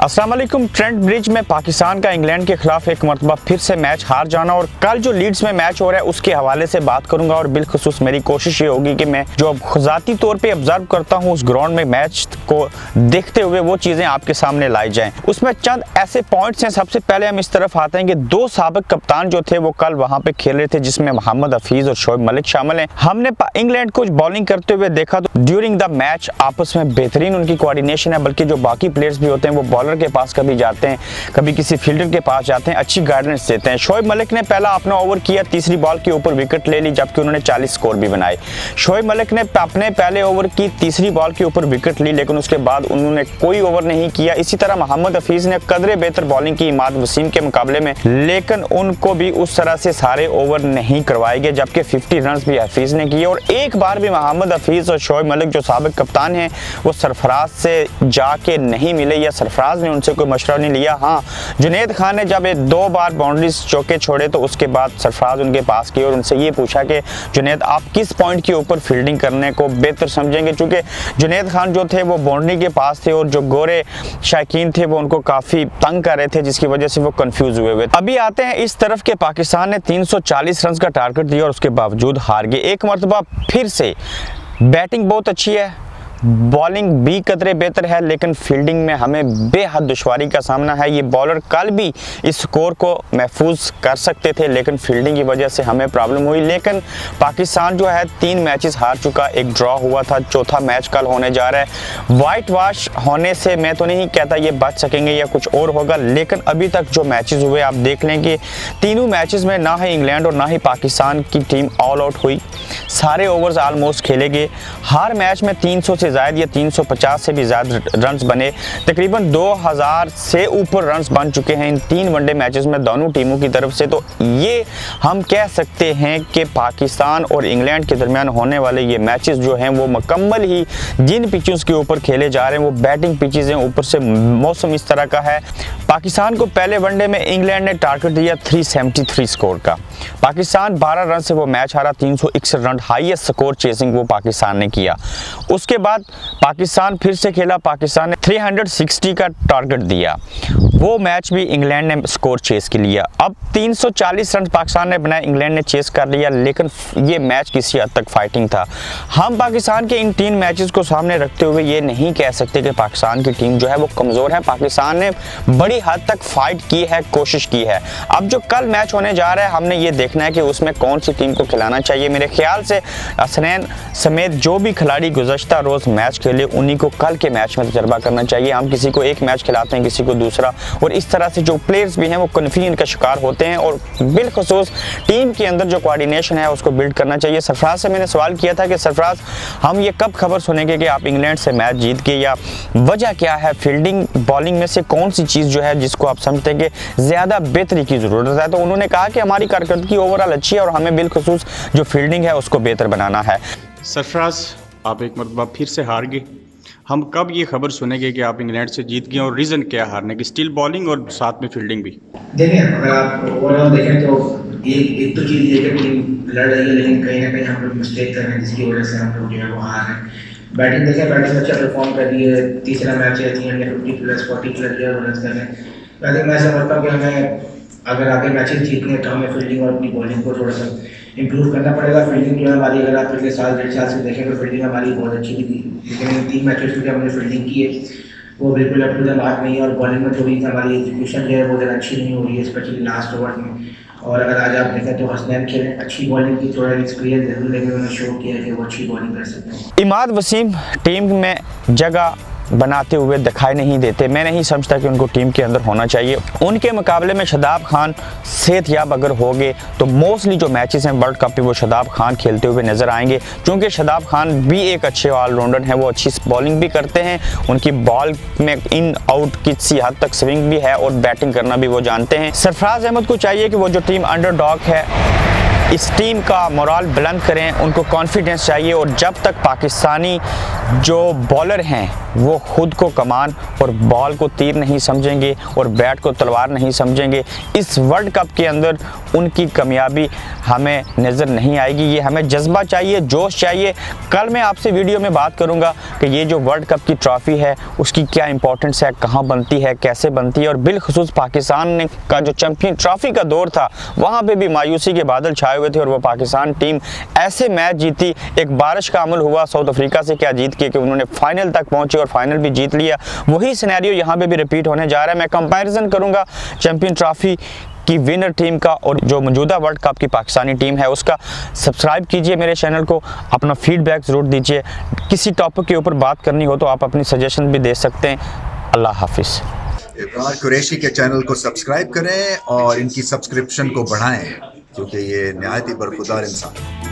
अस्सलाम वालेकुम। Trent bridge में पाकिस्तान का इंग्लैंड के खिलाफ एक मरतबा फिर से मैच हार जाना और कल जो लीड्स में मैच हो रहा है उसके हवाले से बात करूंगा और बिलखुसूस मेरी कोशिश ये होगी कि मैं जो ज़ाती तौर पे ऑब्जर्व करता हूं उस ग्राउंड में मैच को देखते हुए वो चीज़ें आपके सामने लाई जाएं। उसमें चंद ऐसे पॉइंट्स हैं। सबसे पहले हम इस तरफ आते हैं कि दो साबिक कप्तान जो थे वो कल वहाँ पे खेल रहे थे, जिसमें मोहम्मद हफीज और शोएब मलिक शामिल हैं। हमने इंग्लैंड को बॉलिंग करते हुए देखा तो ड्यूरिंग द मैच आपस में बेहतरीन उनकी कोऑर्डिनेशन है, बल्कि जो बाकी प्लेयर्स भी होते हैं वो बॉलर के पास कभी जाते हैं, कभी किसी फील्डर के पास जाते हैं, अच्छी गाइडेंस देते हैं। शोएब मलिक ने पहला अपना ओवर किया, तीसरी बॉल के ऊपर विकेट ले ली, जबकि उन्होंने 40 स्कोर भी बनाए। शोएब मलिक ने अपने पहले ओवर की तीसरी बॉल के ऊपर विकेट ली, लेकिन उसके बाद उन्होंने कोई ओवर नहीं किया। इसी तरह मोहम्मद हफीज ने कदरे बेहतर बॉलिंग की इमाद वसीम के मुकाबले में, लेकिन उनको भी उस तरह से सारे ओवर नहीं करवाए गए, जबकि 50 रन भी हफीज ने किए। और एक बार भी मोहम्मद हफीज और शोएब मलिक जो साबिक कप्तान हैं वो सरफराज से जाके नहीं मिले या सरफराज ने उनसे कोई मशवरा नहीं लिया। हाँ, जुनैद खान ने जब 2 बार बाउंड्रीज चौके छोड़े तो उसके बाद सरफराज उनके पास गए और उनसे ये पूछा कि जुनैद आप किस पॉइंट के ऊपर फील्डिंग करने को बेहतर समझेंगे, क्योंकि जुनैद खान जो थे वो बाउंड्री के पास थे और जो गोरे शायकीन थे वो उनको काफ़ी तंग कर रहे थे, जिसकी वजह से वो कंफ्यूज हुए। अभी आते हैं इस तरफ के पाकिस्तान ने 340 रन का टारगेट दिया और उसके बावजूद हार गए। एक मरतबा फिर से बैटिंग बहुत अच्छी है, बॉलिंग भी कदरे बेहतर है, लेकिन फील्डिंग में हमें बेहद दुश्वारी का सामना है। ये बॉलर कल भी इस स्कोर को महफूज कर सकते थे, लेकिन फील्डिंग की वजह से हमें प्रॉब्लम हुई। लेकिन पाकिस्तान जो है 3 मैचेस हार चुका, एक ड्रॉ हुआ था, चौथा मैच कल होने जा रहा है। वाइट वॉश होने से मैं तो नहीं कहता ये बच सकेंगे या कुछ और होगा, लेकिन अभी तक जो मैचेस हुए आप देख लें कि तीनों मैचेस में ना ही इंग्लैंड और ना ही पाकिस्तान की टीम ऑल आउट हुई। सारे ओवर्स ऑलमोस्ट खेले गए। हर मैच में 300 से ज़्यादा या 350 से भी ज़्यादा रन्स बने। तकरीबन 2000 से ऊपर रन्स बन चुके हैं इन 3 वनडे मैचेस में दोनों टीमों की तरफ से। तो ये हम कह सकते हैं कि पाकिस्तान और इंग्लैंड के दरमियान होने वाले ये मैचेस जो हैं वो मुकम्मल ही जिन पिचेस के ऊपर खेले जा रहे हैं वो बैटिंग पिचेस हैं। ऊपर से मौसम इस तरह का है। पाकिस्तान को पहले वनडे में इंग्लैंड ने टारगेट दिया 373 स्कोर का। पाकिस्तान 12 रन से वो मैच हारा, 361 रन हाईएस्ट स्कोर चेसिंग वो पाकिस्तान ने किया। उसके बाद पाकिस्तान फिर से खेला, पाकिस्तान ने 360 का टारगेट दिया, वो मैच भी इंग्लैंड ने स्कोर चेस के लिया। अब 340 रन पाकिस्तान ने बनाए, इंग्लैंड ने चेस कर लिया, लेकिन ये मैच किसी हद तक फाइटिंग था। हम पाकिस्तान के इन 3 मैचेस को सामने रखते हुए ये नहीं कह सकते कि पाकिस्तान की टीम जो है वो कमज़ोर है। पाकिस्तान ने बड़ी हद तक फाइट की है, कोशिश की है। अब जो कल मैच होने जा रहा है हमने ये देखना है कि उसमें कौन सी टीम को खिलाना चाहिए। मेरे ख्याल से हसनैन समेत जो भी खिलाड़ी गुज़श्ता रोज़ मैच खेले उन्हीं को कल के मैच में तजर्बा करना चाहिए। हम किसी को एक मैच खिलाते हैं, किसी को दूसरा, और इस तरह से जो प्लेयर्स भी हैं वो कन्फ्यूजन का शिकार होते हैं और बिलखुसूस टीम के अंदर जो कोऑर्डिनेशन है उसको बिल्ड करना चाहिए। सरफराज से मैंने सवाल किया था कि सरफराज हम ये कब खबर सुनेंगे कि आप इंग्लैंड से मैच जीत गए, या वजह क्या है, फील्डिंग बॉलिंग में से कौन सी चीज़ जो है जिसको आप समझते हैं कि ज़्यादा बेहतरी की ज़रूरत है। तो उन्होंने कहा कि हमारी कारकर्दगी ओवरऑल अच्छी है और हमें बिलखुसूस जो फील्डिंग है उसको बेहतर बनाना है। सरफराज, आप एक मरतबा फिर से हार गए। हम कब ये खबर सुनेंगे कि आप इंग्लैंड से जीत गए और रीज़न क्या हारने की, स्टिल बॉलिंग और साथ में फील्डिंग भी? देखिए, अगर आप ओवरऑल देखें तो एक तो चीज़ ये कि टीम लड़ रही है, लेकिन कहीं ना कहीं हम लोग मिस्टेक कर रहे हैं जिसकी वजह से हम लोग जो है वो हार रहे हैं। बैटिंग देखें, बैटिंग अच्छा परफॉर्म कर रही है, तीसरा मैच है 350 40 रन कर रहे हैं। वैसे मैं समझता हूँ कि हमें अगर आगे मैचेस जीतने तो हमें फील्डिंग और अपनी बॉलिंग को थोड़ा सा इंप्रूव करना पड़ेगा। फील्डिंग जो है हमारी, अगर आप पिछले साल 1.5 साल से देखें तो फील्डिंग हमारी बहुत अच्छी थी, लेकिन इन 3 मैचेस में हमने फील्डिंग की है वो बिल्कुल अप टू द मार्क नहीं है, और बॉलिंग में थोड़ी हमारी एग्जीक्यूशन जो है वो ज़्यादा अच्छी नहीं हो रही है, स्पेशली लास्ट ओवर में। और अगर आज आप देखें तो हसनैन खेलें, अच्छी बॉलिंग की, थोड़ा एक्सपीरियंस जरूर, लेकिन उन्होंने शो किया कि वो अच्छी बॉलिंग कर सकते हैं। इमाद वसीम टीम में जगह बनाते हुए दिखाई नहीं देते। मैं नहीं समझता कि उनको टीम के अंदर होना चाहिए। उनके मुकाबले में शादाब खान सेहतयाब अगर हो गए तो मोस्टली जो मैचेस हैं वर्ल्ड कप पे वो शादाब खान खेलते हुए नज़र आएंगे, क्योंकि शादाब खान भी एक अच्छे ऑलराउंडर हैं। वो अच्छी बॉलिंग भी करते हैं, उनकी बॉल में इन आउट किसी हद तक स्विंग भी है और बैटिंग करना भी वो जानते हैं। सरफराज अहमद को चाहिए कि वो जो टीम अंडरडॉग है इस टीम का मोराल बुलंद करें, उनको कॉन्फिडेंस चाहिए। और जब तक पाकिस्तानी जो बॉलर हैं वो खुद को कमान और बॉल को तीर नहीं समझेंगे और बैट को तलवार नहीं समझेंगे। इस वर्ल्ड कप के अंदर उनकी कामयाबी हमें नज़र नहीं आएगी। ये हमें जज्बा चाहिए, जोश चाहिए। कल मैं आपसे वीडियो में बात करूंगा कि ये जो वर्ल्ड कप की ट्रॉफ़ी है उसकी क्या इंपॉर्टेंस है, कहाँ बनती है, कैसे बनती है, और बिलखुसूस पाकिस्तान ने का जो चैम्पियन ट्रॉफ़ी का दौर था वहाँ पे भी मायूसी के बादल छाए हुए थे और वो पाकिस्तान टीम ऐसे मैच जीती। एक बारिश का अमल हुआ साउथ अफ्रीका से, क्या जीत के कि उन्होंने फाइनल तक पहुंचे और फाइनल भी जीत लिया। वही सिनेरियो यहाँ पे भी रिपीट होने जा रहा है। मैं कंपैरिजन करूंगा चैम्पियन ट्रॉफी की विनर टीम का और जो मौजूदा वर्ल्ड कप की पाकिस्तानी टीम है उसका। सब्सक्राइब कीजिए मेरे चैनल को, अपना फीडबैक ज़रूर दीजिए। किसी टॉपिक के ऊपर बात करनी हो तो आप अपनी सजेशन भी दे सकते हैं। अल्लाह हाफिज़। इब्रार कुरैशी के चैनल को सब्सक्राइब करें और इनकी सब्सक्रिप्शन को बढ़ाएं क्योंकि ये नहायत ही बरखुदार इंसान है।